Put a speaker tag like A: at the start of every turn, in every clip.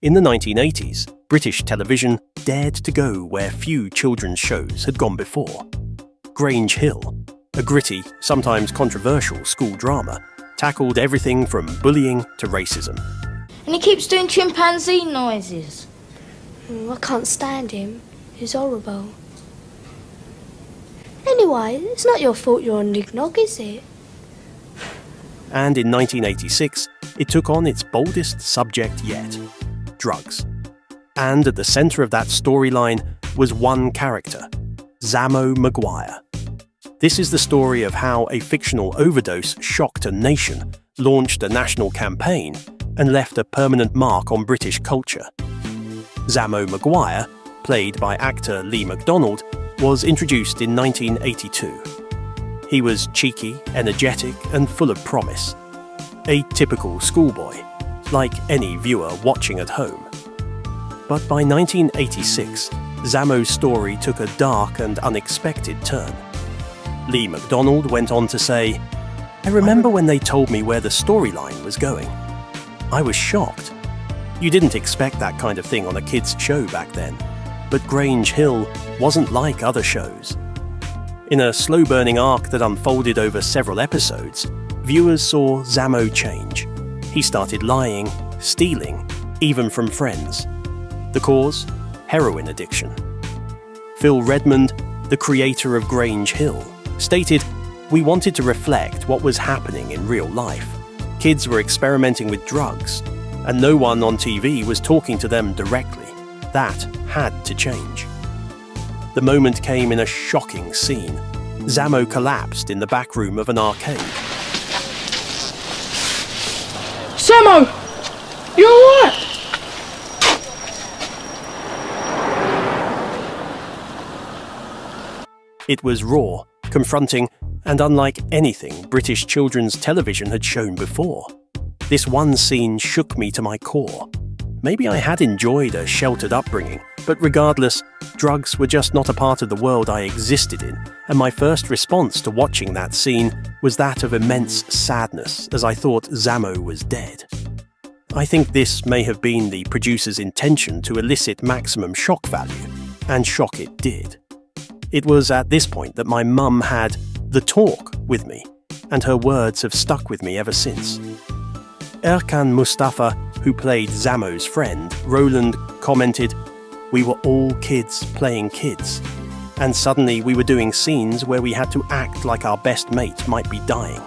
A: In the 1980s, British television dared to go where few children's shows had gone before. Grange Hill, a gritty, sometimes controversial school drama, tackled everything from bullying to racism.
B: And he keeps doing chimpanzee noises.
C: I can't stand him. He's horrible. Anyway, it's not your fault you're on Nog, is it?
A: And in 1986, it took on its boldest subject yet: drugs. And at the centre of that storyline was one character, ZAMMO McGUIRE. This is the story of how a fictional overdose shocked a nation, launched a national campaign, and left a permanent mark on British culture. ZAMMO McGUIRE, played by actor Lee MacDonald, was introduced in 1982. He was cheeky, energetic, and full of promise. A typical schoolboy, like any viewer watching at home. But by 1986, ZAMMO's story took a dark and unexpected turn. Lee MacDonald went on to say, "I remember when they told me where the storyline was going. I was shocked. You didn't expect that kind of thing on a kids' show back then. But Grange Hill wasn't like other shows." In a slow-burning arc that unfolded over several episodes, viewers saw ZAMMO change. He started lying, stealing, even from friends. The cause? Heroin addiction. Phil Redmond, the creator of Grange Hill, stated, "We wanted to reflect what was happening in real life. Kids were experimenting with drugs, and no one on TV was talking to them directly. That had to change." The moment came in a shocking scene. ZAMMO collapsed in the back room of an arcade.
D: ZAMMO! You alright?
A: It was raw, confronting, and unlike anything British children's television had shown before. This one scene shook me to my core. Maybe I had enjoyed a sheltered upbringing, but regardless, drugs were just not a part of the world I existed in, and my first response to watching that scene was that of immense sadness as I thought ZAMMO was dead. I think this may have been the producer's intention to elicit maximum shock value, and shock it did. It was at this point that my mum had the talk with me, and her words have stuck with me ever since. Erkan Mustafa, who played ZAMMO's friend, Roland, commented, "We were all kids playing kids, and suddenly we were doing scenes where we had to act like our best mate might be dying.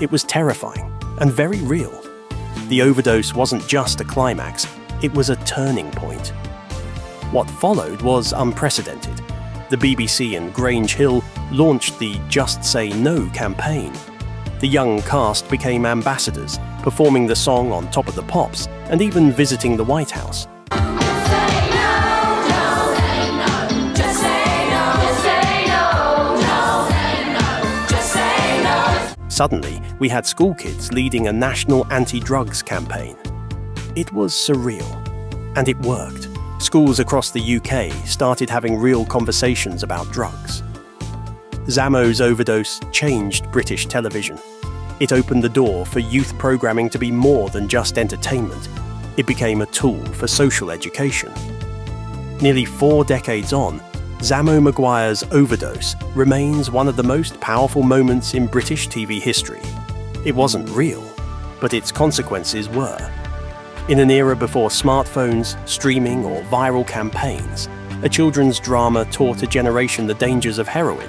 A: It was terrifying and very real. The overdose wasn't just a climax, it was a turning point." What followed was unprecedented. The BBC and Grange Hill launched the Just Say No campaign. The young cast became ambassadors, performing the song on Top of the Pops and even visiting the White House. Suddenly, we had school kids leading a national anti-drugs campaign. It was surreal, and it worked. Schools across the UK started having real conversations about drugs. ZAMMO's overdose changed British television. It opened the door for youth programming to be more than just entertainment. It became a tool for social education. Nearly 4 decades on, ZAMMO McGUIRE's overdose remains one of the most powerful moments in British TV history. It wasn't real, but its consequences were. In an era before smartphones, streaming, or viral campaigns, a children's drama taught a generation the dangers of heroin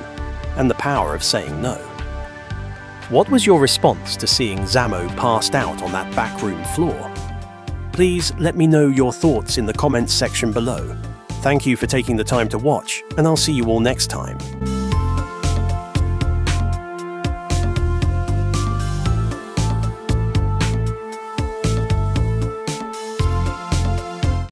A: and the power of saying no. What was your response to seeing ZAMMO passed out on that backroom floor? Please let me know your thoughts in the comments section below. Thank you for taking the time to watch, and I'll see you all next time.